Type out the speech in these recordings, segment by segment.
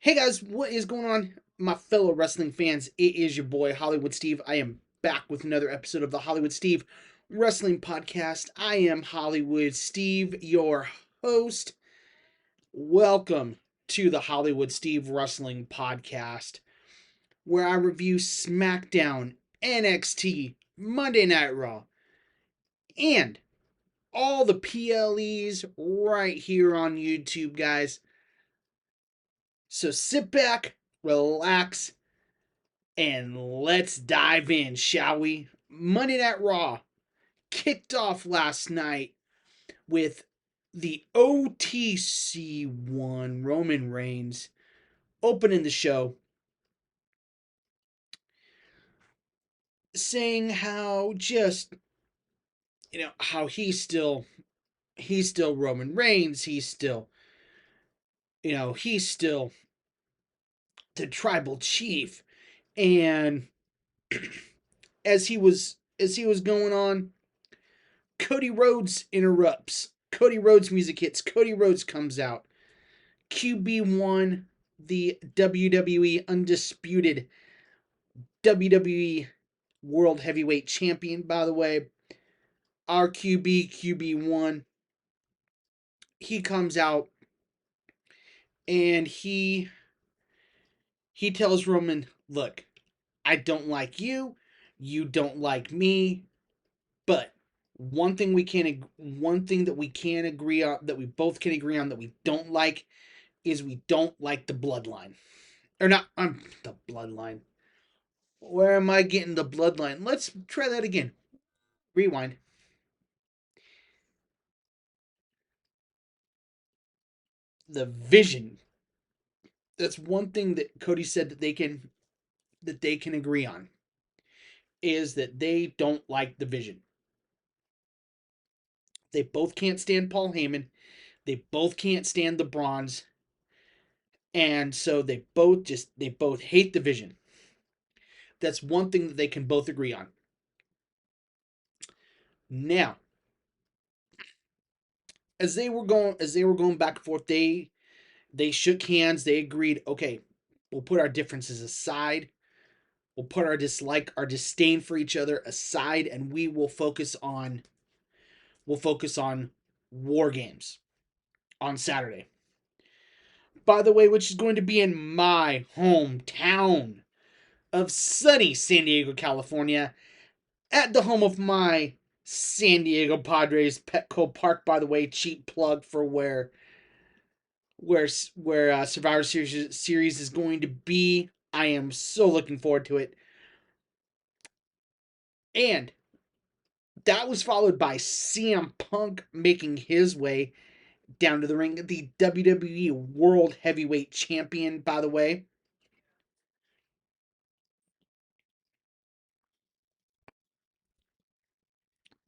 Hey guys, what is going on, my fellow wrestling fans? It is your boy Hollywood Steve. I am back with another episode of the Hollywood Steve Wrestling Podcast. I am Hollywood Steve, your host. Welcome to the Hollywood Steve Wrestling Podcast, where I review SmackDown, NXT, Monday Night Raw, and all the PLEs right here on YouTube, guys. So sit back, relax, and let's dive in, shall we? Monday Night Raw kicked off last night with the OTC one, Roman Reigns, opening the show, saying how just, how he's still Roman Reigns, he's still the tribal chief. And as he was going on, Cody Rhodes interrupts. Cody Rhodes music hits. Cody Rhodes comes out. QB1, the WWE undisputed WWE World Heavyweight Champion, by the way. Our QB1, he comes out and he tells Roman, "Look, I don't like you, you don't like me, but one thing that we can agree on, that we both can agree on, that we don't like, is we don't like the bloodline." Or not, the bloodline. Where am I getting the bloodline? Let's try that again. Rewind. The vision. That's one thing that Cody said that they can agree on, is that they don't like the vision. They both can't stand Paul Heyman. They both can't stand the Bronze. And so they both hate the vision. That's one thing that they can both agree on. Now, as they were going back and forth, they shook hands, they agreed, okay, we'll put our differences aside. We'll put our dislike, our disdain for each other aside, and we'll focus on War Games on Saturday. By the way, which is going to be in my hometown of sunny San Diego, California, at the home of my San Diego Padres, Petco Park. By the way, cheap plug for where Survivor Series is going to be. I am so looking forward to it. And that was followed by CM Punk making his way down to the ring, the WWE World Heavyweight Champion, by the way.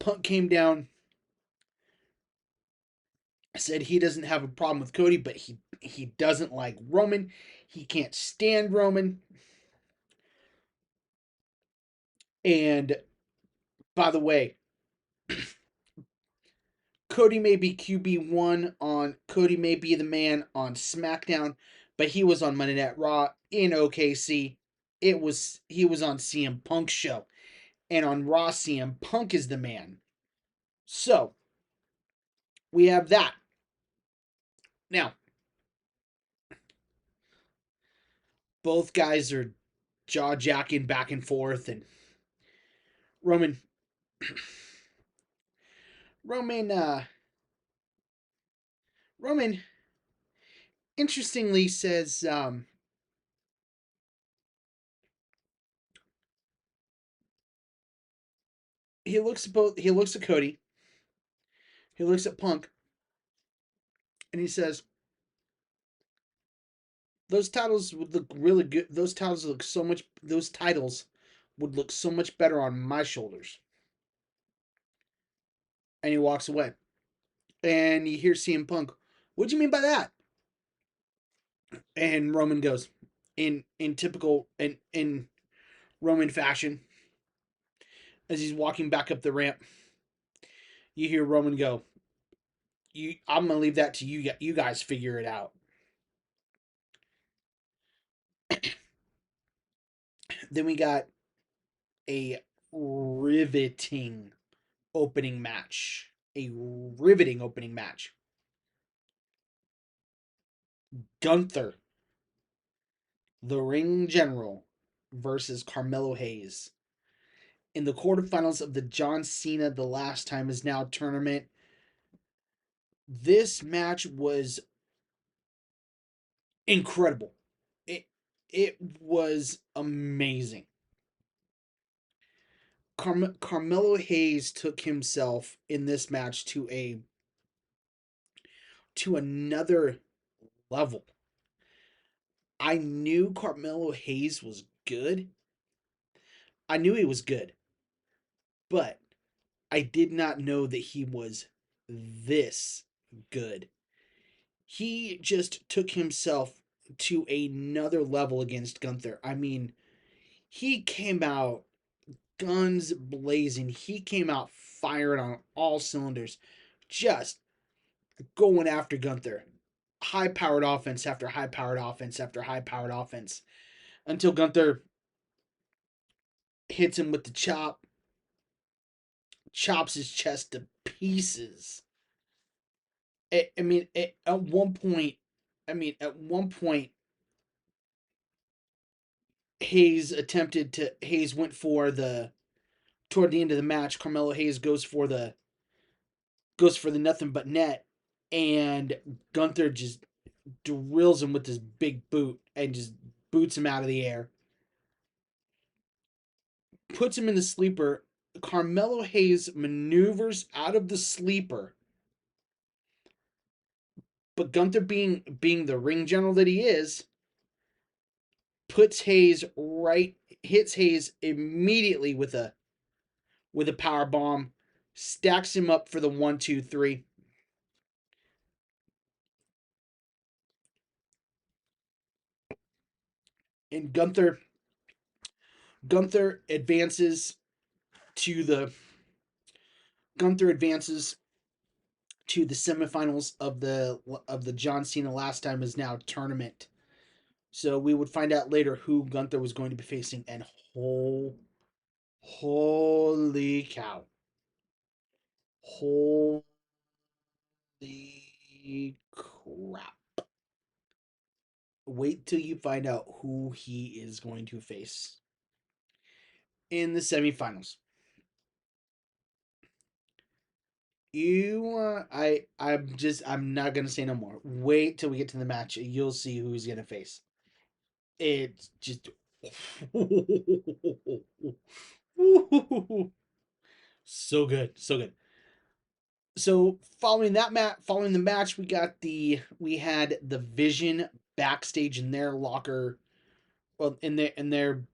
Punk came down, said he doesn't have a problem with Cody, but he doesn't like Roman. He can't stand Roman. And by the way, Cody may be Cody may be the man on SmackDown, but he was on Monday Night Raw in OKC. He was on CM Punk's show. And on Raw, CM Punk is the man. So we have that. Now, both guys are jaw jacking back and forth, and Roman Roman Roman interestingly says, he looks at Cody, he looks at Punk, and he says, those titles would look really good. Those titles would look so much better on my shoulders. And he walks away. And you hear CM Punk, what do you mean by that? And Roman goes, in typical in Roman fashion, as he's walking back up the ramp, you hear Roman go, I'm gonna leave that to you. You guys figure it out. Then we got a riveting opening match. A riveting opening match. Gunther, the Ring General, versus Carmelo Hayes in the quarterfinals of the John Cena The Last Time Is Now tournament. This match was incredible. It was amazing. Carmelo Hayes took himself in this match to another level. I knew Carmelo Hayes was good. I knew he was good, but I did not know that he was this good. He just took himself to another level against Gunther. I mean, he came out guns blazing. He came out firing on all cylinders, just going after Gunther. High powered offense after high powered offense after high powered offense until Gunther hits him with the chop, chops his chest to pieces. At one point, Hayes went for the toward the end of the match. Carmelo Hayes goes for the nothing but net, and Gunther just drills him with this big boot and just boots him out of the air. Puts him in the sleeper. Carmelo Hayes maneuvers out of the sleeper, but Gunther, being the ring general that he is, hits Hayes immediately with a power bomb, stacks him up for the 1-2-3. And Gunther advances to the Gunther advances to the semifinals of the John Cena Last Time Is Now tournament. So we would find out later who Gunther was going to be facing, and holy cow, holy crap! Wait till you find out who he is going to face in the semifinals. I'm not gonna say no more. Wait till we get to the match. You'll see who he's gonna face. It's just so good, so good. So following the match, we had the Vision backstage in their locker, well, in their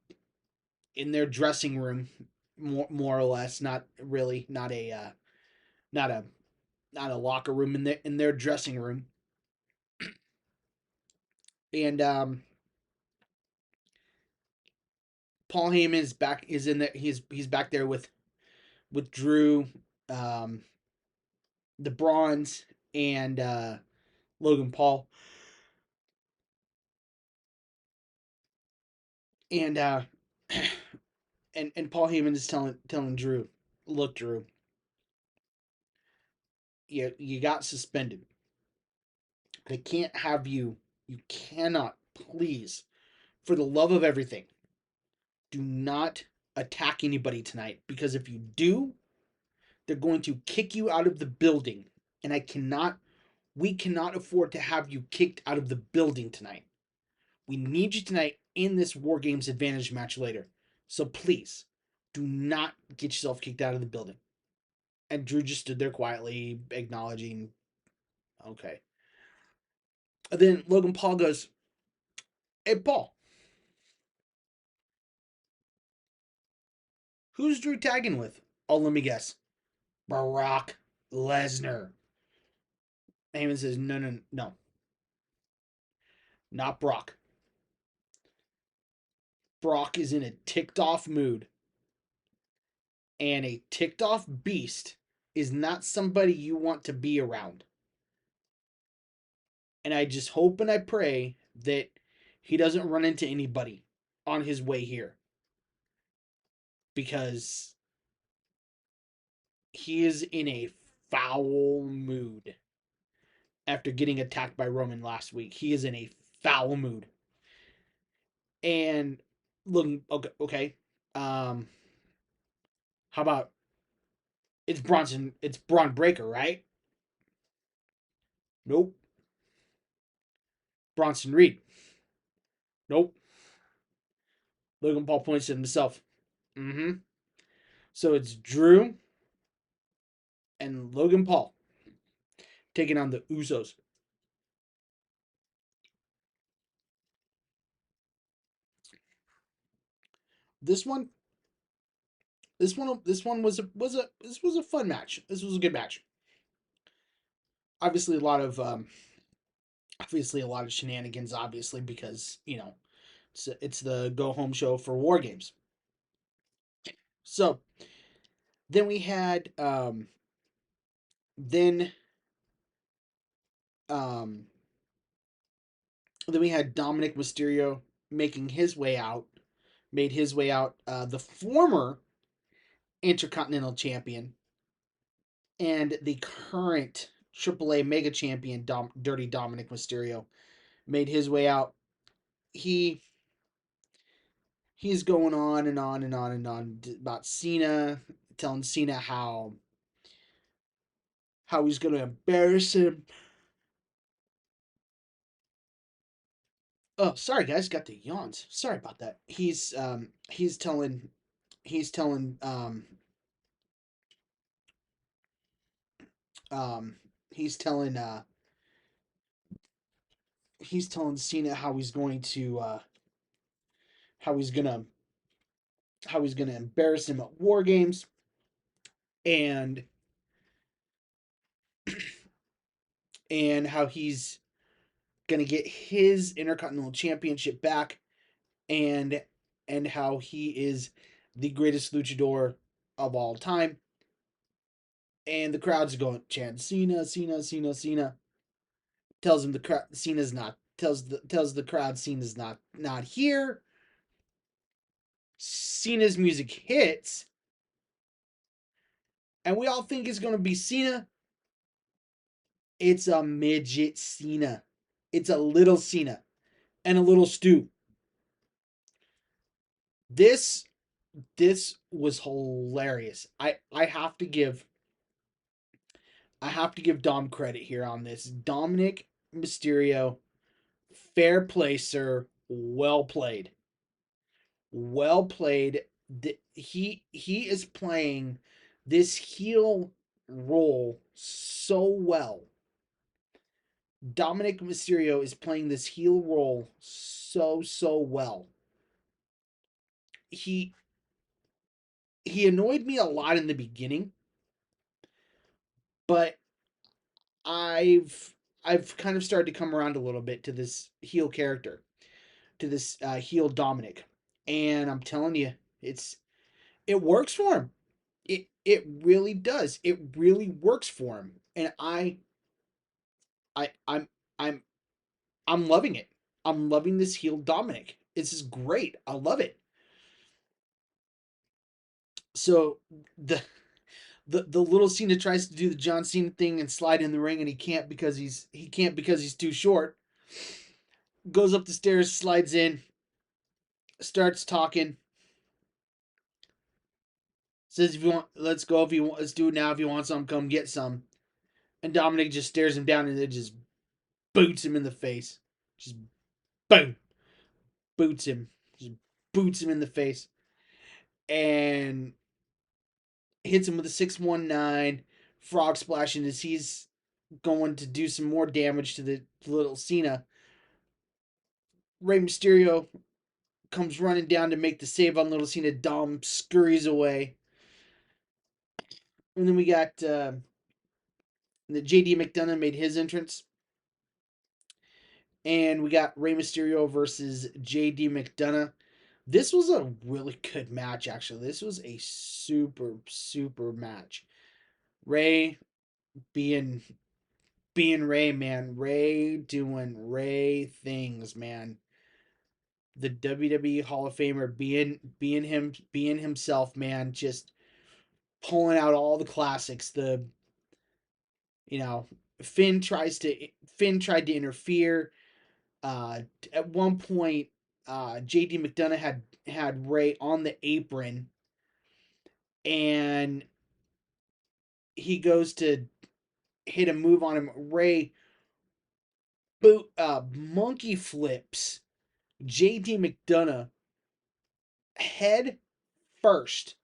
dressing room, more or less. Not really, not a not a locker room, in their dressing room, and Paul Heyman is in there. He's back there with Drew, um, the Bronze, and Logan Paul, and and Paul Heyman is telling Drew, look, Drew, you got suspended. I can't have you. You cannot, please, for the love of everything, do not attack anybody tonight, because if you do, they're going to kick you out of the building, and we cannot afford to have you kicked out of the building tonight. We need you tonight in this War Games Advantage match later. So please, do not get yourself kicked out of the building. And Drew just stood there quietly, acknowledging, okay. And then Logan Paul goes, hey, Paul, who's Drew tagging with? Oh, let me guess. Brock Lesnar. Heyman says, no, no, no. Not Brock. Brock is in a ticked off mood. And a ticked off beast is not somebody you want to be around. And I just hope and I pray that he doesn't run into anybody on his way here. because he is in a foul mood after getting attacked by Roman last week. He is in a foul mood. And look, okay. Um, how about it's Braun Breaker, right? Nope. Bronson Reed. Nope. Logan Paul points at himself. Mm-hmm. So it's Drew and Logan Paul taking on the Usos. This one, this was a fun match. This was a good match. Obviously, a lot of shenanigans. Obviously, because it's the go home show for War Games. So then we had then um then we had Dominic Mysterio making his way out, made his way out. The former Intercontinental Champion and the current AAA Mega Champion, Dirty Dominic Mysterio, made his way out. He he's going on and on and on and on about Cena, telling Cena how he's going to embarrass him. Oh, sorry guys, got the yawns. Sorry about that. He's telling um he's telling he's telling Cena how he's gonna how he's gonna embarrass him at War Games, and how he's gonna get his Intercontinental Championship back, and how he is the greatest luchador of all time. And the crowd's going chant Cena, Cena, Cena, Cena. Tells him the crowd Cena's not tells the crowd Cena's not here. Cena's music hits, and we all think it's gonna be Cena. It's a midget Cena. It's a little Cena and a little Stu. This was hilarious. I have to give Dom credit here on this. Dominic Mysterio, fair play, sir. Well played. Well played. He is playing this heel role so well. Dominic Mysterio is playing this heel role so well. He annoyed me a lot in the beginning, but I've kind of started to come around a little bit to this heel character, to this heel Dominic, and I'm telling you, it works for him. It really does. It really works for him, and I I'm I'm loving it. I'm loving this heel Dominic. This is great. I love it. So the the little Cena tries to do the John Cena thing and slide in the ring, and he can't because he's too short. Goes up the stairs, slides in, starts talking, says if you want, let's go. If you want, let's do it now. If you want some, come get some. And Dominic just stares him down and then just boots him in the face. Just boom, boots him, just boots him in the face, and hits him with a 619 frog splash. And as he's going to do some more damage to the little Cena, Rey Mysterio comes running down to make the save on little Cena. Dom scurries away, and then we got the JD McDonough made his entrance. And we got Rey Mysterio versus JD McDonough. This was a really good match, actually. This was a super match. Rey being Rey, man. Rey doing Rey things, man. the WWE Hall of Famer being himself, man, just pulling out all the classics. The you know Finn tried to interfere. Uh, at one point, JD McDonough had Ray on the apron, and he goes to hit a move on him. Ray monkey flips JD McDonough head first,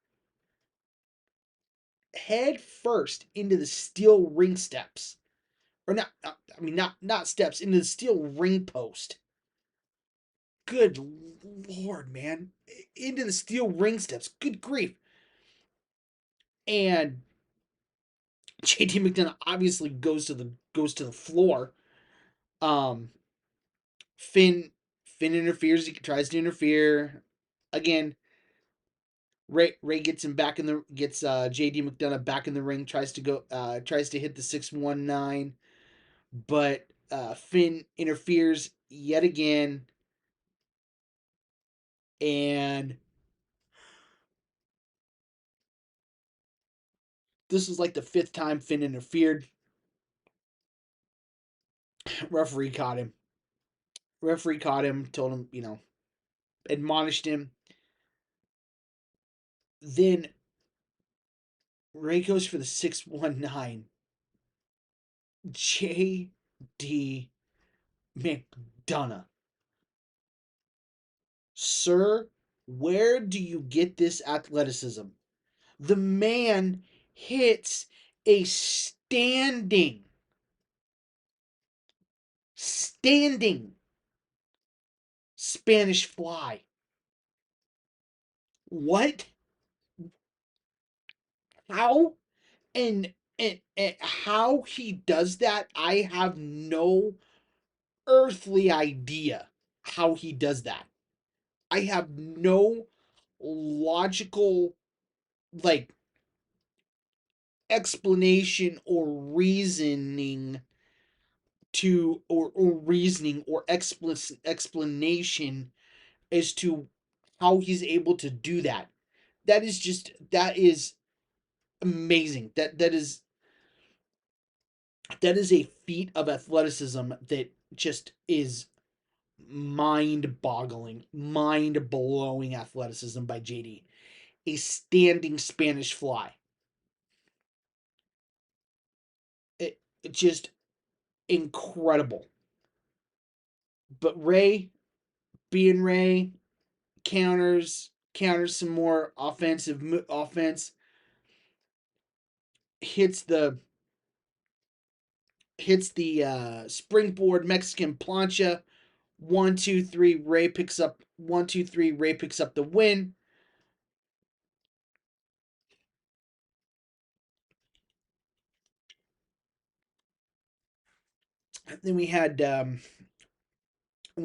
head first into the steel ring steps, or not steps, into the steel ring post. Good lord, man, into the steel ring steps. Good grief! And JD McDonough obviously goes to the floor. Um, Finn Finn interferes. He tries to interfere again. Ray gets him back in the gets JD McDonough back in the ring. Tries to hit the 619, but Finn interferes yet again, and this is like the fifth time Finn interfered. Referee caught him. Referee caught him. Told him, admonished him. Then Ray goes for the 619. JD McDonough. Sir, where do you get this athleticism? The man hits a standing Spanish fly. What? How? And how he does that, I have no earthly idea how he does that. I have no logical, like, explanation or reasoning or reasoning or explanation as to how he's able to do that. That is amazing. That is a feat of athleticism that just is mind blowing athleticism by JD. A standing Spanish fly. It just incredible. But Ray, being Ray, counters some more offense, hits the springboard Mexican plancha. 1, 2, 3. Ray picks up 1, 2, 3. Ray picks up the win. Then we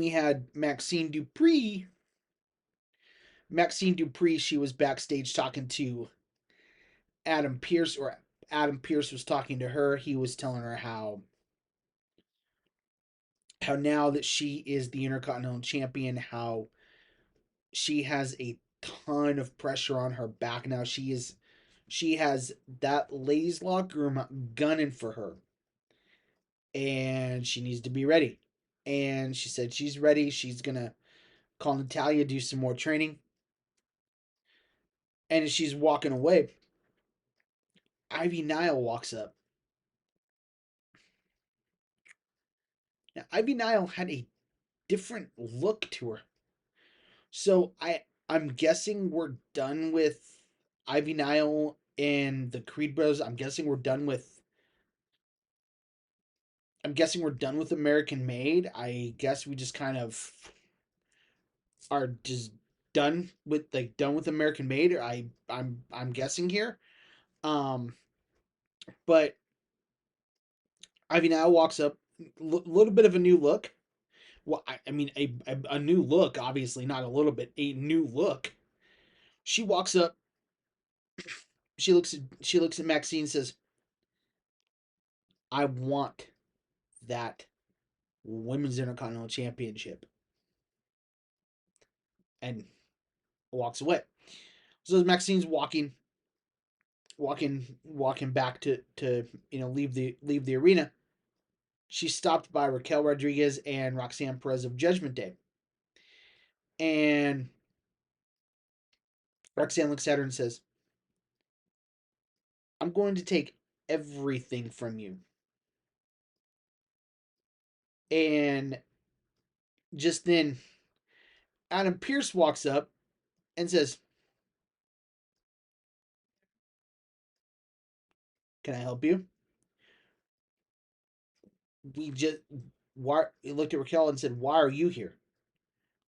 had Maxine Dupree. Maxine Dupree, she was backstage talking to Adam Pearce, or Adam Pearce was talking to her. He was telling her how now that she is the Intercontinental Champion, how she has a ton of pressure on her back now. She has that ladies locker room gunning for her, and she needs to be ready. And she said she's ready. She's gonna call Natalya, do some more training. And as she's walking away, Ivy Nile walks up. Now, Ivy Nile had a different look to her. So I'm guessing we're done with Ivy Nile and the Creed Bros. I'm guessing we're done with American Made. I guess we just kind of are just done with American Made. I'm guessing here. Um, but Ivy Nile walks up, little bit of a new look. Well, I mean a new look, obviously not a little bit, a new look. She walks up, she looks at Maxine and says, "I want that women's Intercontinental Championship." and walks away. So as Maxine's walking back to leave the arena, she's stopped by Raquel Rodriguez and Roxanne Perez of Judgment Day. And Roxanne looks at her and says, "I'm going to take everything from you." And just then, Adam Pearce walks up and says, "Can I help you?" We just why he looked at Raquel and said, "Why are you here?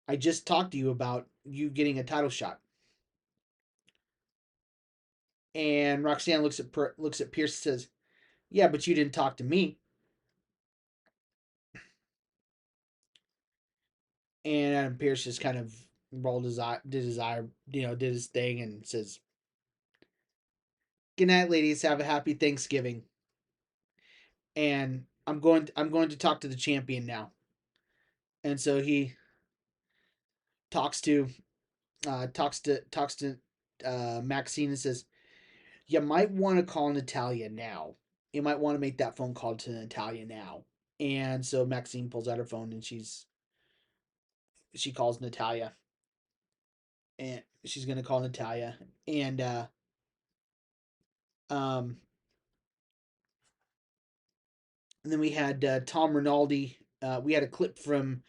I just talked to you about you getting a title shot." And Roxanne looks at Pearce and says, "Yeah, but you didn't talk to me." And Adam Pearce just kind of rolled his eye, did his thing, and says, "Good night, ladies. Have a happy Thanksgiving." And I'm going to talk to the champion now. And so he talks to Maxine and says, "You might want to call Natalya now. You might want to make that phone call to Natalya now." And so Maxine pulls out her phone and she calls Natalya, and she's gonna call Natalya. And um and then we had Tom Rinaldi. We had a clip from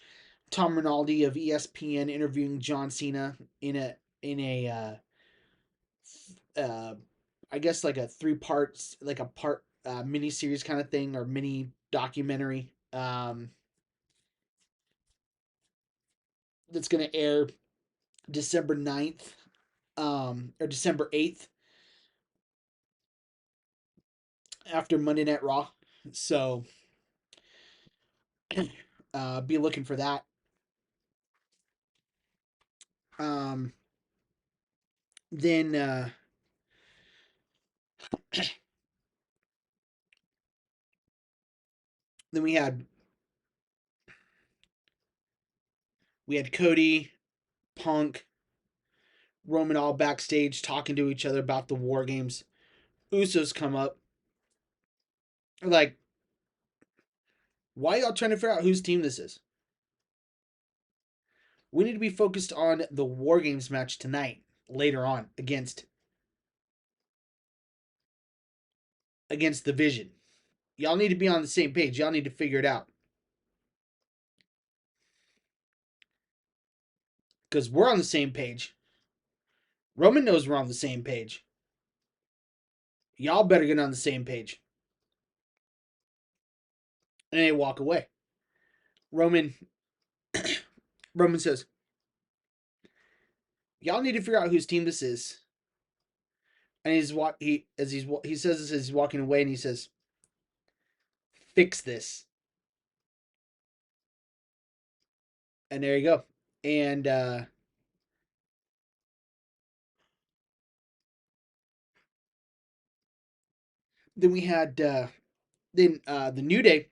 Tom Rinaldi of ESPN interviewing John Cena in a uh, I guess like a three parts, like a part mini series kind of thing, or mini documentary that's going to air December 9th, or December 8th, after Monday Night Raw. So be looking for that. Um, then then we had Cody, Punk, Roman all backstage talking to each other about the War Games. Usos come up, like, "Why y'all trying to figure out whose team this is? We need to be focused on the War Games match tonight, later on, against the Vision. Y'all need to be on the same page. Y'all need to figure it out, because we're on the same page. Roman knows we're on the same page. Y'all better get on the same page." And they walk away. Roman Roman says, "Y'all need to figure out whose team this is." And he says this as he's walking away, and he says, "Fix this." And there you go. And then we had the New Day.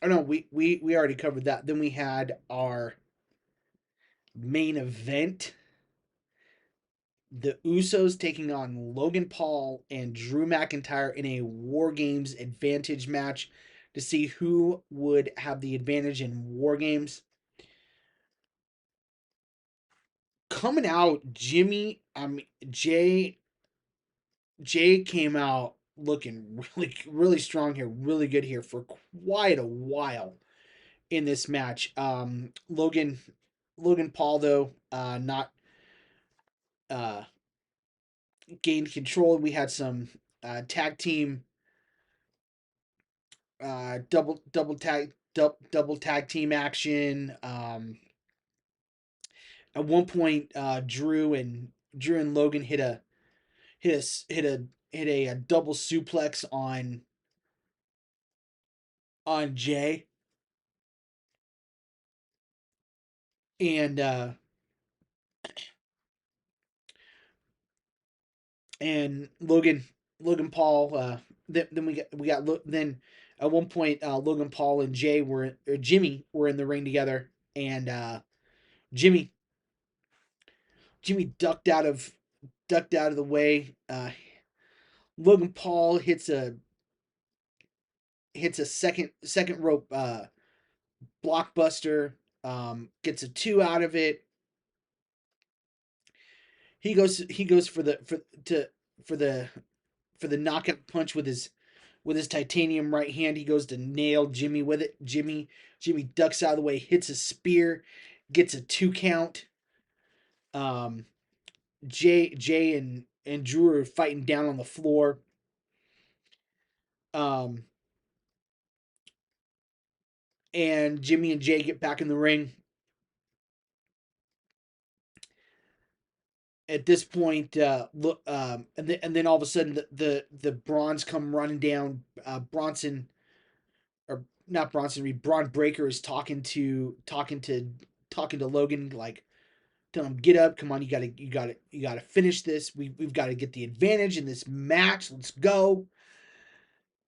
Oh no, we already covered that. Then we had our main event, the Usos taking on Logan Paul and Drew McIntyre in a War Games advantage match to see who would have the advantage in War Games. Coming out, Jay came out looking really strong here, really good here for quite a while in this match. Logan Paul, though, not uh gained control. We had some tag team double tag team action. At one point, Drew and Logan hit a double suplex on Jay, and Logan Paul. Then we got then at one point, Logan Paul and Jimmy were in the ring together, and Jimmy Jimmy ducked out of the way. Logan Paul hits a second rope blockbuster, gets a two out of it. He goes for the knockout punch with his titanium right hand. He goes to nail Jimmy with it. Jimmy ducks out of the way, hits a spear, gets a 2 count. Um, Jay and Drew are fighting down on the floor. Um, and Jimmy and Jay get back in the ring. At this point, look, and then all of a sudden the Bronze come running down. Bronson, or not Bronson Reed, Braun Breaker is talking to Logan, like telling him, get up, come on, you gotta finish this. We've got to get the advantage in this match. Let's go.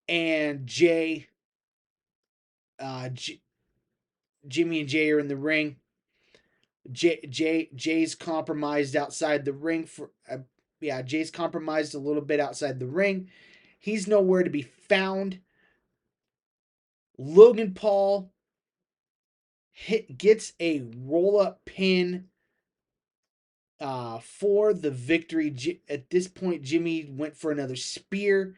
And uh, J- Jimmy and Jay are in the ring. Jay's compromised outside the ring for yeah, Jay's compromised a little bit outside the ring. He's nowhere to be found. Logan Paul gets a roll up pin for the victory. At this point, Jimmy went for another spear,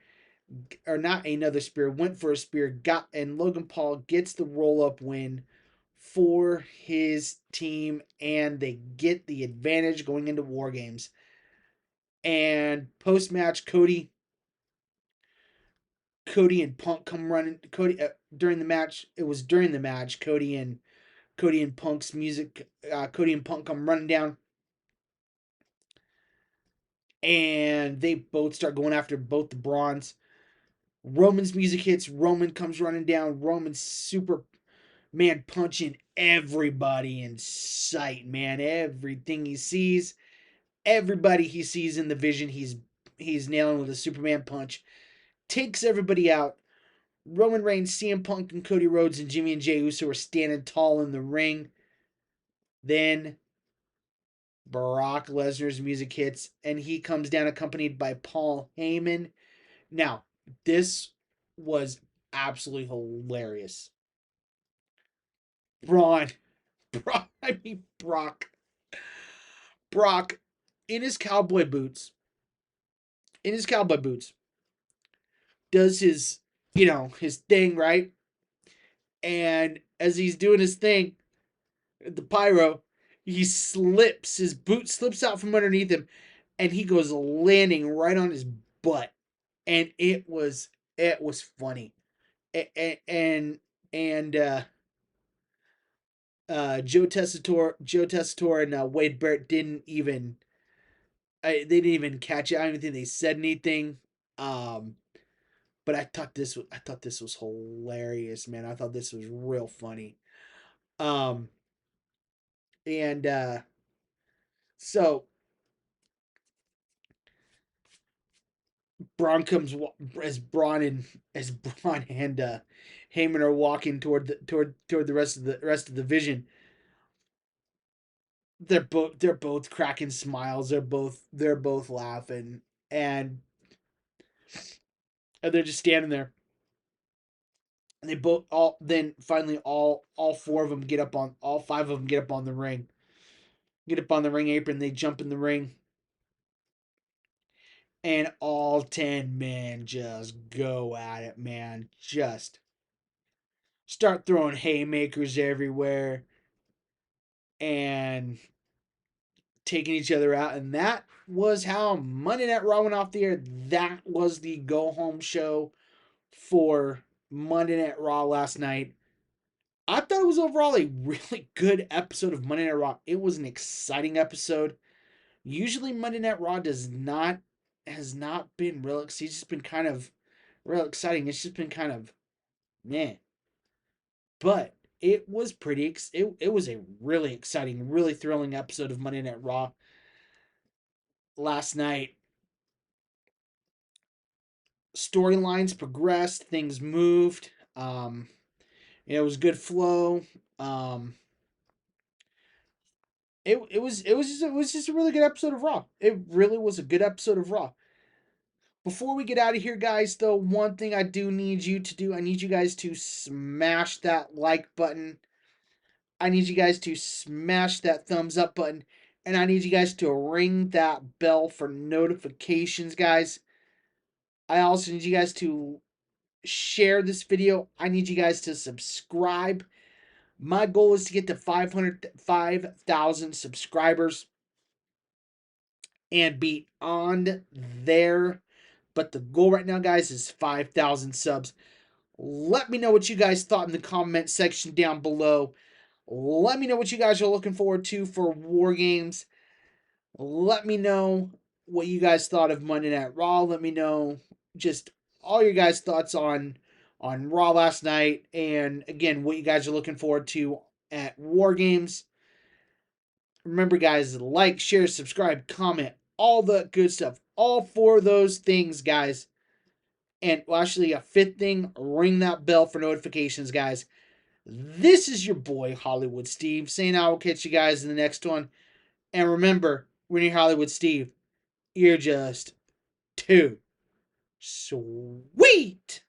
or not another spear, went for a spear, and Logan Paul gets the roll up win for his team, and they get the advantage going into War Games. And post match, Cody and Punk come running. During the match, it was during the match. Cody and Punk's music. Cody and Punk come running down, and they both start going after both the Brawns. Roman's music hits. Roman comes running down. Roman's super man punching everybody in sight. Man, everything he sees, everybody he sees in the vision, he's nailing with a Superman punch. Takes everybody out. Roman Reigns, CM Punk, and Cody Rhodes and Jimmy and Jey Uso are standing tall in the ring. Then Brock Lesnar's music hits, and he comes down accompanied by Paul Heyman. Now, this was absolutely hilarious. Braun, Brock, in his cowboy boots, in his cowboy boots, does his thing, right? And as he's doing his thing, the pyro, his boot slips out from underneath him, and he goes landing right on his butt, and it was funny, and and Joe Tessitore and Wade Barrett they didn't even catch it. I don't even think they said anything. Um, but I thought this was hilarious, man. I thought this was real funny. Um, and so Braun comes as Braun and Heyman are walking toward the rest of the vision. They're both cracking smiles. They're both laughing, and they're just standing there. And they both all then finally all four of them get up on all five of them get up on the ring, get up on the ring apron. They jump in the ring, and all 10 men just go at it, man. Just start throwing haymakers everywhere and taking each other out. And that was how Monday Night Raw went off the air. That was the go home show for Monday Night Raw last night. I thought it was overall a really good episode of Monday Night Raw. It was an exciting episode. Usually Monday Night Raw has not been real. It's just been kind of real exciting. It's just been kind of meh. But it was it was a really exciting, really thrilling episode of Monday Night Raw last night. Storylines progressed, things moved. It was good flow. Um, it was just a really good episode of Raw. It really was a good episode of Raw. Before we get out of here, guys, though, one thing I do need you to do, I need you guys to smash that like button. I need you guys to smash that thumbs up button. And I need you guys to ring that bell for notifications, guys. I also need you guys to share this video. I need you guys to subscribe. My goal is to get to 5,000 subscribers and beyond there. But the goal right now, guys, is 5,000 subs. Let me know what you guys thought in the comment section down below. Let me know what you guys are looking forward to for War Games. Let me know what you guys thought of Monday Night Raw. Let me know just all your guys' thoughts on Raw last night, and again, what you guys are looking forward to at War Games. Remember, guys, like, share, subscribe, comment, all the good stuff. All four of those things, guys. And well, actually, a fifth thing, ring that bell for notifications, guys. This is your boy, Hollywood Steve, saying I will catch you guys in the next one. And remember, when you're Hollywood Steve, you're just too sweet.